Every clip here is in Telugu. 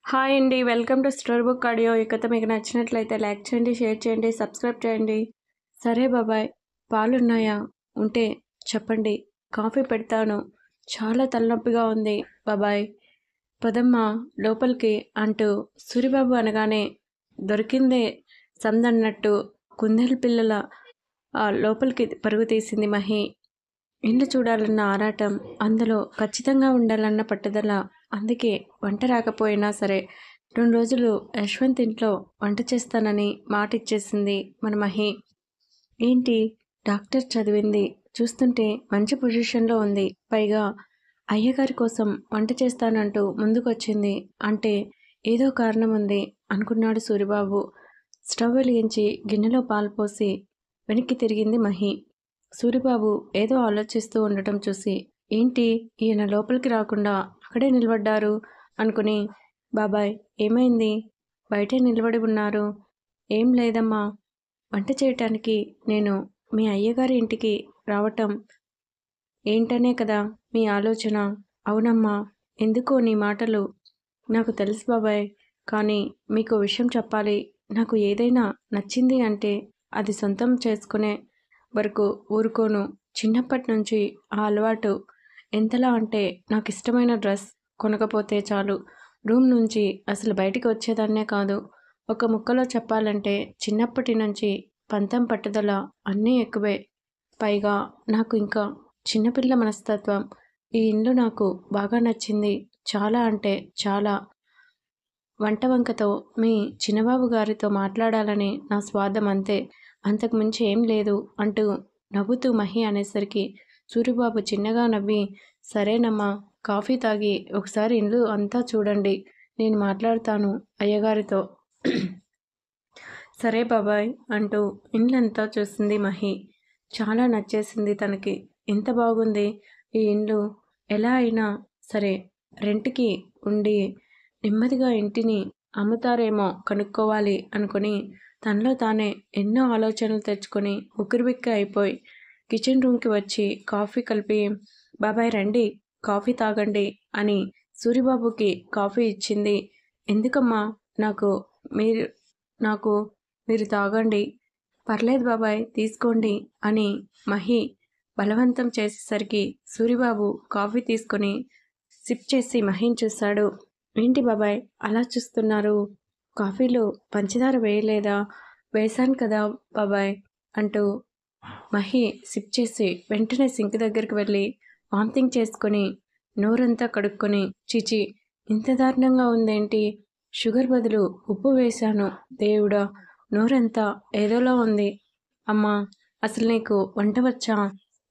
హాయ్ అండి. Welcome to story book audio. ఈ కథ మీకు నచ్చినట్లయితే లైక్ చేయండి, షేర్ చేయండి, సబ్స్క్రైబ్ చేయండి. సరే బాబాయ్, పాలున్నాయా? ఉంటే చెప్పండి, కాఫీ పెడతాను. చాలా తలనొప్పిగా ఉంది బాబాయ్. పదమ్మా లోపలికి అంటూ సూరిబాబు అనగానే దొరికిందే సందన్నట్టు కుందేలు పిల్లల లోపలికి పరుగు తీసింది మహి. ఇల్లు చూడాలన్న ఆరాటం, అందులో ఖచ్చితంగా ఉండాలన్న పట్టుదల. అందుకే వంట రాకపోయినా సరే 2 రోజులు యశ్వంత్ ఇంట్లో వంట చేస్తానని మాట ఇచ్చేసింది మన మహి. ఏంటి, డాక్టర్ చదివింది చూస్తుంటే మంచి పొజిషన్లో ఉంది. పైగా అయ్యగారి కోసం వంట చేస్తానంటూ ముందుకొచ్చింది అంటే ఏదో కారణం ఉంది అనుకున్నాడు సూరిబాబు. స్టవ్ వెలిగించి గిన్నెలో పాలు పోసి వెనక్కి తిరిగింది మహి. సూరిబాబు ఏదో ఆలోచిస్తూ ఉండటం చూసి, ఏంటి ఈయన లోపలికి రాకుండా అక్కడే నిలబడ్డారు అనుకుని, బాబాయ్ ఏమైంది, బయటే నిలబడి ఉన్నారు? ఏం లేదమ్మా, వంట చేయటానికి నేను మీ అయ్యగారి ఇంటికి రావటం ఏంటనే కదా మీ ఆలోచన? అవునమ్మా, ఎందుకో నీ మాటలు నాకు తెలుసు బాబాయ్, కానీ మీకు విషయం చెప్పాలి. నాకు ఏదైనా నచ్చింది అంటే అది సొంతం చేసుకునే వరకు ఊరుకోను. చిన్నప్పటి నుంచి ఆ అలవాటు. ఎంతలా అంటే నాకు ఇష్టమైన డ్రెస్ కొనకపోతే చాలు రూమ్ నుంచి అసలు బయటికి వచ్చేదాన్నే కాదు. ఒక ముక్కలో చెప్పాలంటే చిన్నప్పటి నుంచి పంతం పట్టుదల అన్నీ ఎక్కువే. పైగా నాకు ఇంకా చిన్నపిల్ల మనస్తత్వం. ఈ ఇల్లు నాకు బాగా నచ్చింది, చాలా అంటే చాలా. వంట వంకతో మీ చిన్నబాబు గారితో మాట్లాడాలని నా స్వార్థం అంతే, అంతకు మించి ఏం లేదు అంటూ నవ్వుతూ మహి అనేసరికి సూరిబాబు చిన్నగా నవ్వి, సరేనమ్మా, కాఫీ తాగి ఒకసారి ఇల్లు అంతా చూడండి, నేను మాట్లాడతాను అయ్యగారితో. సరే బాబాయ్ అంటూ ఇండ్లంతా చూసింది మహి. చాలా నచ్చేసింది తనకి. ఎంత బాగుంది ఈ ఇండ్లు. ఎలా అయినా సరే రెంట్కి ఉండి నెమ్మదిగా ఇంటిని అమ్ముతారేమో కనుక్కోవాలి అనుకుని తనలో తానే ఎన్నో ఆలోచనలు తెచ్చుకొని ఉక్కిరిబిక్కి అయిపోయి కిచెన్ రూమ్కి వచ్చి కాఫీ కలిపి, బాబాయ్ రండి, కాఫీ తాగండి అని సూరిబాబుకి కాఫీ ఇచ్చింది. ఎందుకమ్మా, నాకు మీరు నాకు మీరు తాగండి. పర్లేదు బాబాయ్, తీసుకోండి అని మహి బలవంతం చేసేసరికి సూరిబాబు కాఫీ తీసుకొని సిప్ చేసి మహిని చూశాడు. ఏంటి బాబాయ్ అలా చూస్తున్నారు? కాఫీలో పంచదార వేయలేదా? వేశాను కదా బాబాయ్ అంటూ మహి సిప్ చేసి వెంటనే సింక్ దగ్గరికి వెళ్ళి వామిటింగ్ చేసుకొని నోరంతా కడుక్కొని, చిచి ఇంత దారుణంగా ఉందేంటి? షుగర్ బదులు ఉప్పు వేశాను, దేవుడా నోరంతా ఏదోలా ఉంది. అమ్మా, అసలు నీకు వంట వచ్చా?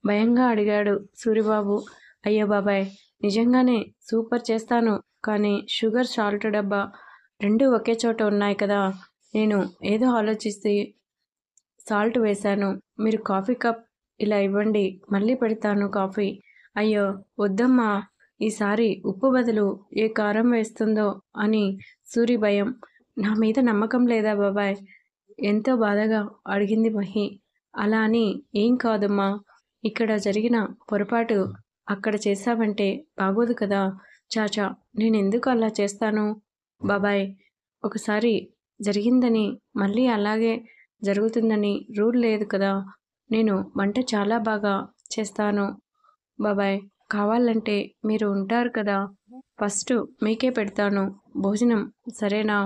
భయంగా అడిగాడు సూరిబాబు. అయ్యో బాబాయ్, నిజంగానే సూపర్ చేస్తాను, కానీ షుగర్ సాల్ట్ డబ్బా రెండు ఒకే చోట ఉన్నాయి కదా, నేను ఏదో ఆలోచిస్తే సాల్ట్ వేశాను. మీరు కాఫీ కప్ ఇలా ఇవ్వండి, మళ్ళీ పెడతాను కాఫీ. అయ్యో వద్దమ్మా, ఈసారి ఉప్పు బదులు ఏ కారం వేస్తుందో అని సూరి భయం. నా మీద నమ్మకం లేదా బాబాయ్? ఎంతో బాధగా అడిగింది మహి. అలా అని ఏం కాదమ్మా, ఇక్కడ జరిగిన పొరపాటు అక్కడ చేశావంటే బాగోదు కదా. చాచా, నేనెందుకు అలా చేస్తాను బాబాయ్? ఒకసారి జరిగిందని మళ్ళీ అలాగే జరుగుతుందని రూల్ లేదు కదా. నేను వంట చాలా బాగా చేస్తాను బాబాయ్. కావాలంటే మీరు ఉంటారు కదా, ఫస్ట్ మీకే పెడతాను భోజనం, సరేనా?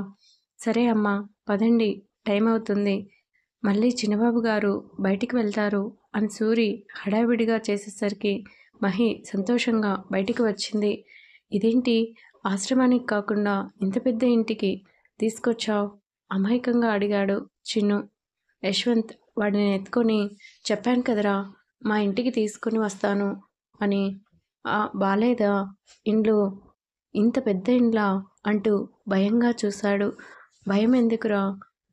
సరే అమ్మా, పదండి, టైం అవుతుంది, మళ్ళీ చిన్నబాబు గారు బయటికి వెళ్తారు అని సూరి హడావిడిగా చేసేసరికి మహి సంతోషంగా బయటికి వచ్చింది. ఇదేంటి, ఆశ్రమానికి కాకుండా ఇంత పెద్ద ఇంటికి తీసుకొచ్చావు? అమాయకంగా అడిగాడు చిన్ను. యశ్వంత్ వాడిని ఎత్తుకొని, చెప్పాను కదరా మా ఇంటికి తీసుకొని వస్తాను అని. బాలేదా ఇండ్లు? ఇంత పెద్ద ఇండ్లా అంటూ భయంగా చూశాడు. భయం ఎందుకురా,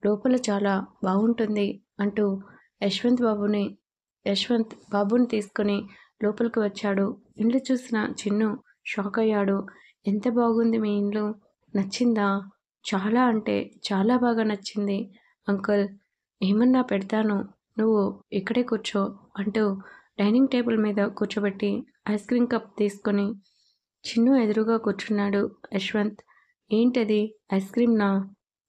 లోపల చాలా బాగుంటుంది అంటూ యశ్వంత్ బాబుని తీసుకొని లోపలికి వచ్చాడు. ఇండ్లు చూసిన చిన్ను షాక్ అయ్యాడు. ఎంత బాగుంది మీ ఇండ్లు, నచ్చిందా? చాలా అంటే చాలా బాగా నచ్చింది అంకుల్. ఏమన్నా పెడతాను, నువ్వు ఇక్కడే కూర్చో అంటూ డైనింగ్ టేబుల్ మీద కూర్చోబెట్టి ఐస్ క్రీమ్ కప్ తీసుకొని చిన్ను ఎదురుగా కూర్చున్నాడు యశ్వంత్. ఏంటది? ఐస్ క్రీమ్‌నా?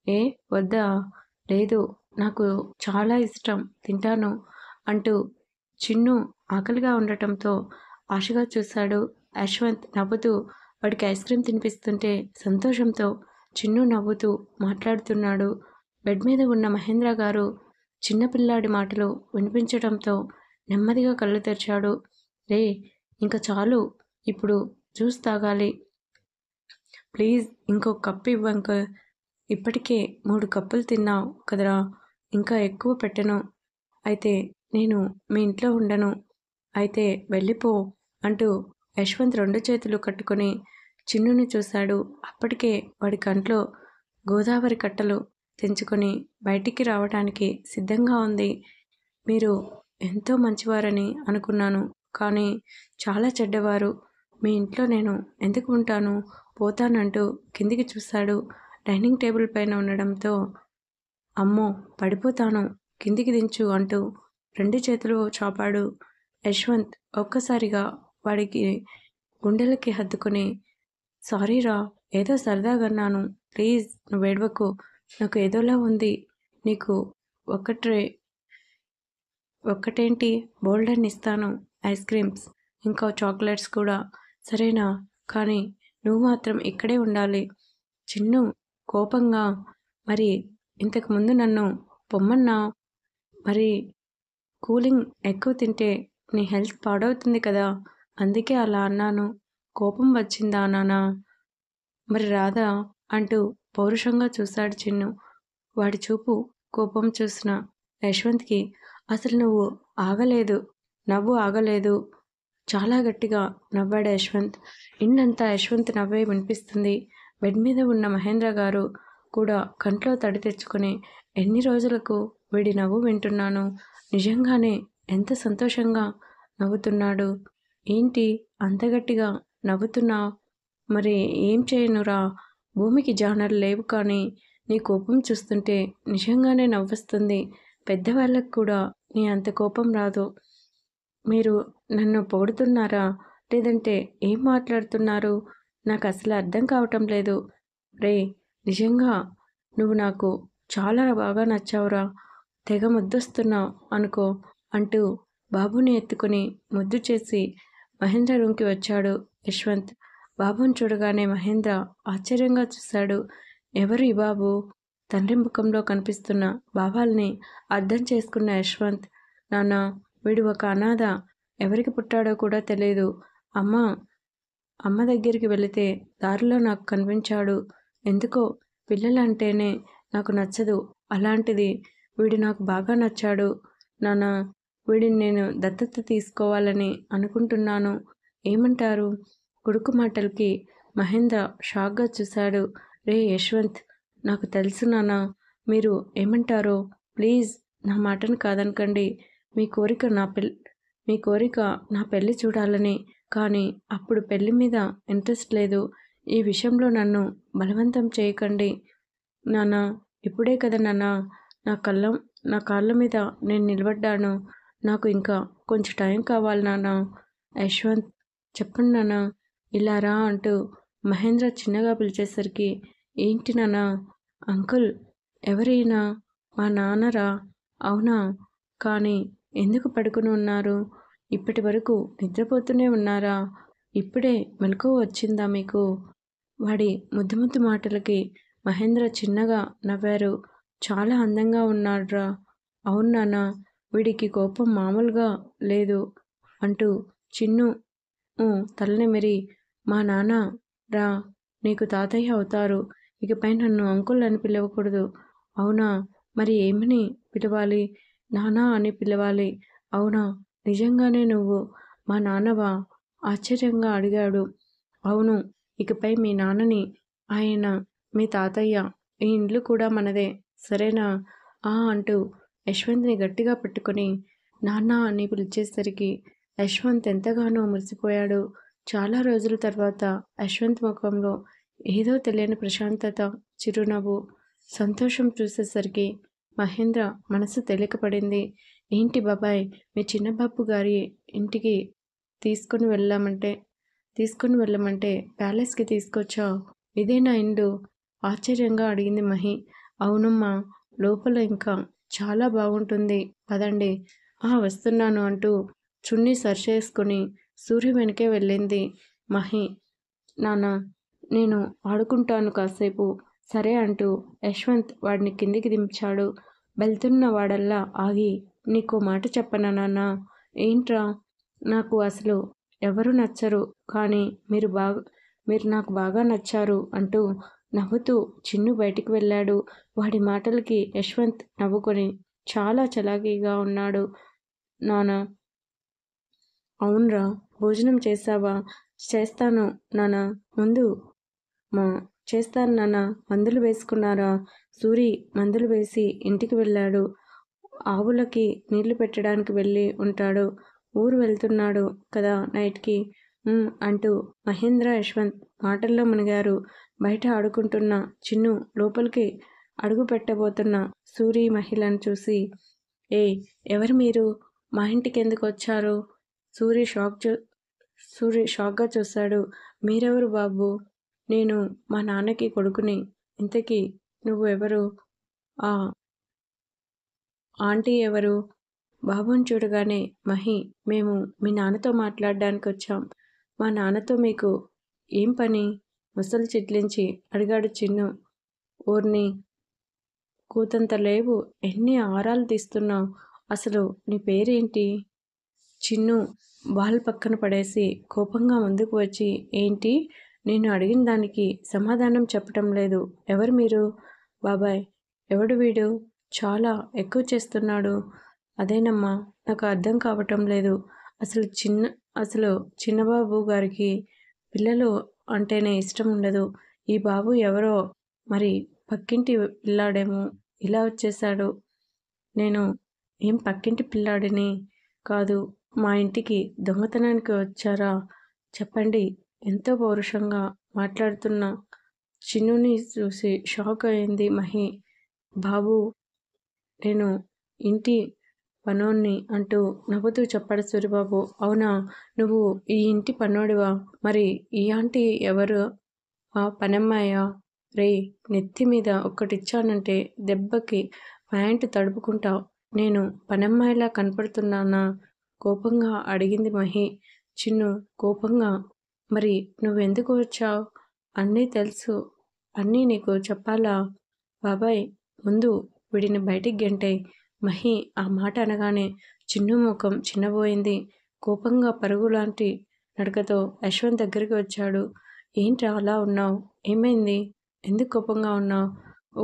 ఏ వద్దా? లేదు, నాకు చాలా ఇష్టం, తింటాను అంటూ చిన్ను ఆకలిగా ఉండటంతో ఆశగా చూశాడు. యశ్వంత్ నవ్వుతూ వాడికి ఐస్ క్రీమ్ తినిపిస్తుంటే సంతోషంతో చిన్ను నవ్వుతూ మాట్లాడుతున్నాడు. బెడ్ మీద ఉన్న మహేంద్ర గారు చిన్న పిల్లాడి మాటలు వినిపించడంతో నెమ్మదిగా కళ్ళు తెరిచాడు. రేయ్! ఇంక చాలు, ఇప్పుడు జ్యూస్ తాగాలి. ప్లీజ్ ఇంకో కప్ ఇవ్వు అంకుల్. ఇప్పటికే 3 కప్పులు తిన్నావు కదరా! ఇంకా ఎక్కువ పెట్టను. అయితే నేను మీ ఇంట్లో ఉండను. అయితే వెళ్ళిపో అంటూ యశ్వంత్ 2 చేతులు కట్టుకొని చిన్నుని చూశాడు. అప్పటికే వాడి కంట్లో గోదావరి కట్టలు తెంచుకొని బయటికి రావటానికి సిద్ధంగా ఉంది. మీరు ఎంతో మంచివారని అనుకున్నాను. కానీ చాలా చెడ్డవారు. మీ ఇంట్లో నేను ఎందుకు ఉంటాను? పోతానంటూ కిందికి చూశాడు. డైనింగ్ టేబుల్ పైన ఉండడంతో అమ్మో! పడిపోతాను, కిందికి దించు అంటూ 2 చేతులు చాపాడు. యశ్వంత్ ఒక్కసారిగా వాడికి గుండెలకి హత్తుకుని, సారీరా, ఏదో సరదాగన్నాను. ప్లీజ్ నువ్వేడవకు. నాకు ఏదోలా ఉంది. నీకు ఒక్కట్రే ఒక్కటేంటి, బోలెడన్నిస్తాను. ఐస్ క్రీమ్స్, ఇంకా చాక్లెట్స్ కూడా. సరేనా? కానీ నువ్వు మాత్రం ఇక్కడే ఉండాలి. చిన్ను కోపంగా, మరి ఇంతకుముందు నన్ను పొమ్మన్నావు. మరి కూలింగ్ ఎక్కువ తింటే నీ హెల్త్ పాడవుతుంది కదా! అందుకే అలా అన్నాను. కోపం వచ్చిందా నాన్నా? మరి రాదా? అంటూ పౌరుషంగా చూశాడు చిన్ను. వాడి చూపు, కోపం చూసిన యశ్వంత్‌కి అసలు నవ్వు ఆగలేదు. చాలా గట్టిగా నవ్వాడు యశ్వంత్. ఇన్నంతా యశ్వంత్ నవ్వే వినిపిస్తుంది. బెడ్ మీద ఉన్న మహేంద్ర గారు కూడా కంట్లో తడి తెచ్చుకొని, ఎన్ని రోజులకు వీడి నవ్వు వింటున్నాను. నిజంగానే ఎంత సంతోషంగా నవ్వుతున్నాడు. ఏంటి అంత గట్టిగా నవ్వుతున్నావు? మరి ఏం చేయనురా? భూమికి జానలు లేవు కానీ నీ కోపం చూస్తుంటే నిజంగానే నవ్వొస్తుంది. పెద్దవాళ్ళకు కూడా నీ అంత కోపం రాదు. మీరు నన్ను పొగుడుతున్నారా? లేదంటే ఏం మాట్లాడుతున్నారు? నాకసలు అర్థం కావటం లేదు. రేయ్! నిజంగా నువ్వు నాకు చాలా బాగా నచ్చావురా! తెగ ముద్దొస్తున్నావు అనుకో అంటూ బాబుని ఎత్తుకుని ముద్దు చేసి మహేంద్ర రూమ్‌కి వచ్చాడు యశ్వంత్. బాబుని చూడగానే మహేంద్ర ఆశ్చర్యంగా చూశాడు. ఎవరు ఈ బాబు? తండ్రి ముఖంలో కనిపిస్తున్న భావాల్ని అర్థం చేసుకున్న యశ్వంత్, నాన్నా, వీడు ఒక అనాథ. ఎవరికి పుట్టాడో కూడా తెలీదు. అమ్మ దగ్గరికి వెళితే దారిలో నాకు కనిపించాడు. ఎందుకో పిల్లలంటేనే నాకు నచ్చదు. అలాంటిది వీడు నాకు బాగా నచ్చాడు. నాన్నా, వీడిని నేను దత్తత తీసుకోవాలని అనుకుంటున్నాను. ఏమంటారు? కొడుకు మాటలకి మహేంద్ర షాక్‌గా చూశాడు. రేయ్ యశ్వంత్, నాకు తెలుసు నాన్నా, మీరు ఏమంటారో. ప్లీజ్ నా మాటను కాదనకండి. మీ కోరిక నా పెళ్లి చూడాలని. కానీ అప్పుడు పెళ్లి మీద ఇంట్రెస్ట్ లేదు. ఈ విషయంలో నన్ను బలవంతం చేయకండి నాన్నా. ఇప్పుడే కదా నాన్నా నా కాళ్ళ మీద నేను నిలబడ్డాను. నాకు ఇంకా కొంచెం టైం కావాలి నాన్నా. యశ్వంత్, చెప్పండి నాన్నా, ఇలా రా అంటూ మహేంద్ర చిన్నగా పిలిచేసరికి, ఏంటి నాన్నా? అంకుల్, ఎవరైనా? మా నాన్నరా? అవునా? కానీ ఎందుకు పడుకుని ఉన్నారు? ఇప్పటి వరకు నిద్రపోతూనే ఉన్నారా? ఇప్పుడే మెలకువ వచ్చిందా మీకు? వాడి ముద్దు ముద్దు మాటలకి మహేంద్ర చిన్నగా నవ్వారు. చాలా అందంగా ఉన్నాడ్రా. అవును నాన్న, వీడికి కోపం మామూలుగా లేదు అంటూ చిన్ను తలనిమిరి, మా నాన్న రా, నీకు తాతయ్య అవుతారు. ఇకపై నన్ను అంకుల్ అని పిలవకూడదు. అవునా? మరి ఏమని పిలవాలి? నాన్న అని పిలవాలి. అవునా? నిజంగానే నువ్వు మా నాన్నవా? ఆశ్చర్యంగా అడిగాడు. అవును, ఇకపై మీ నాన్నని. ఆయన మీ తాతయ్య. ఈ ఇండ్లు కూడా మనదే. సరేనా? అంటూ యశ్వంత్‌ని గట్టిగా పట్టుకొని నాన్న అని పిలిచేసరికి యశ్వంత్ ఎంతగానో మురిసిపోయాడు. చాలా రోజుల తర్వాత యశ్వంత్ ముఖంలో ఏదో తెలియని ప్రశాంతత, చిరునవ్వు, సంతోషం చూసేసరికి మహేంద్ర మనసు తేలికపడింది. ఏంటి బాబాయ్, మీ చిన్నబాబు గారి ఇంటికి తీసుకొని వెళ్ళమంటే ప్యాలెస్‌కి తీసుకొచ్చావు. ఇదేనా ఇల్లు? ఆశ్చర్యంగా అడిగింది మహి. అవునమ్మా, లోపల ఇంకా చాలా బాగుంటుంది, పదండి. వస్తున్నాను అంటూ చున్నీ సరిచేసుకుని సూర్య వెనకే వెళ్ళింది మహి. నాన్న, నేను ఆడుకుంటాను కాసేపు. సరే అంటూ యశ్వంత్ వాడిని కిందికి దించాడు. వెళ్తున్న వాడల్లా ఆగి, నీకో మాట చెప్పనా నాన్న? ఏంట్రా? నాకు అసలు ఎవరు నచ్చరు, కానీ మీరు నాకు బాగా నచ్చారు అంటూ నవ్వుతూ చిన్ను బయటికి వెళ్ళాడు. వాడి మాటలకి యశ్వంత్ నవ్వుకొని చాలా చలాకీగా ఉన్నాడు. నాన్న, అవునరా, భోజనం చేశావా? చేస్తాను నాన్న. ముందు మా చేస్తాను నాన్న. మందులు వేసుకున్నారా? సూరి మందులు వేసి ఇంటికి వెళ్ళాడు. ఆవులకి నీళ్లు పెట్టడానికి వెళ్ళి ఉంటాడు. ఊరు వెళ్తున్నాడు కదా నైట్కి అంటూ మహేంద్ర యశ్వంత్ మాటల్లో మునిగారు. బయట ఆడుకుంటున్న చిన్ను లోపలికి అడుగు పెట్టబోతున్న సూరి మహిళను చూసి, ఏ ఎవరు మీరు? మా ఇంటికి ఎందుకు వచ్చారు? సూరి షాక్గా చూశాడు. మీరెవరు బాబు? నేను మా నాన్నకి కొడుకుని. ఇంతకీ నువ్వు ఎవరు? ఆ ఆంటీ ఎవరు? బాబుని చూడగానే మహి, మేము మీ నాన్నతో మాట్లాడడానికి వచ్చాం. మా నాన్నతో మీకు ఏం పని? ముసలు చిట్లించి అడిగాడు చిన్ను. ఊర్ని కూతంత లేవు, ఎన్ని ఆరాలు తీస్తున్నావు? అసలు నీ పేరేంటి? చిన్ను బాల్ పక్కన పడేసి కోపంగా ముందుకు వచ్చి, ఏంటి? నేను అడిగిన దానికి సమాధానం చెప్పటం లేదు. ఎవరు మీరు? బాబాయ్. ఎవడు వీడు? చాలా ఎక్కువ చేస్తున్నాడు. అదేనమ్మా, నాకు అర్థం కావటం లేదు. అసలు చిన్నబాబు గారికి పిల్లలు అంటేనే ఇష్టం ఉండదు. ఈ బాబు ఎవరో మరి పక్కింటి పిల్లాడేమో ఇలా వచ్చేశాడు. నేను ఏం పక్కింటి పిల్లాడిని కాదు. మా ఇంటికి దొంగతనానికి వచ్చారా? చెప్పండి. ఎంతో పౌరుషంగా మాట్లాడుతున్న చిన్నుని చూసి షాక్ అయింది మహి. బాబు, నేను ఇంటి పనోణ్ణి అంటూ నవ్వుతూ చెప్పాడు సూరిబాబు. అవునా, నువ్వు ఈ ఇంటి పనోడివా? మరి ఈ ఆంటీ ఎవరు? పనమ్మాయా? రేయ్, నెత్తి మీద ఒక్కటిచ్చానంటే దెబ్బకి ప్యాంటు తడుపుకుంటావు. నేను పనమ్మాయిలా కనపడుతున్నానా? కోపంగా అడిగింది మహి. చిన్ను కోపంగా, మరి నువ్వెందుకు వచ్చావు? అన్నీ తెలుసు, అన్నీ నీకు చెప్పాలా? బాబాయ్, ముందు వీడిని బయటికి గెంటేయ్. మహి ఆ మాట అనగానే చిన్ను ముఖం చిన్నబోయింది. కోపంగా పరుగులాంటి నడకతో యశ్వంత్ దగ్గరికి వచ్చాడు. ఏంట్రా అలా ఉన్నావు? ఏమైంది? ఎందుకు కోపంగా ఉన్నావు?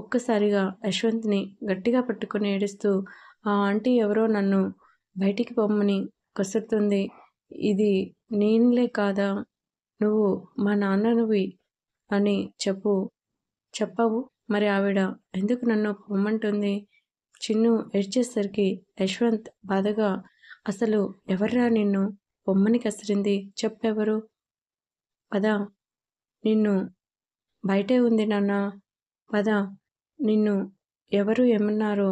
ఒక్కసారిగా యశ్వంత్ని గట్టిగా పట్టుకుని ఏడుస్తూ, ఆ ఆంటీ ఎవరో నన్ను బయటికి పొమ్మని కసురుతుంది. ఇది నేనులే కాదా? నువ్వు మా నాన్ననువి అని చెప్పవు. మరి ఆవిడ ఎందుకు నన్ను పొమ్మంటుంది? చిన్ను ఏడ్చేసరికి యశ్వంత్ బాధగా, అసలు ఎవర్రా నిన్ను పొమ్మని కసిరింది? చెప్పెవరు? పద, నిన్ను బయటే ఉంది నాన్న. పద, నిన్ను ఎవరు ఏమన్నారో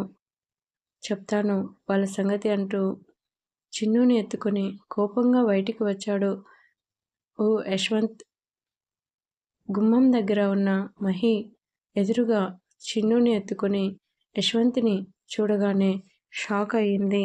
చెప్తాను వాళ్ళ సంగతి అంటూ చిన్నుని ఎత్తుకొని కోపంగా బయటికి వచ్చాడు. ఓ యశ్వంత్. గుమ్మం దగ్గర ఉన్న మహి ఎదురుగా చిన్నుని ఎత్తుకొని యశ్వంత్ని చూడగానే షాక్ అయ్యింది.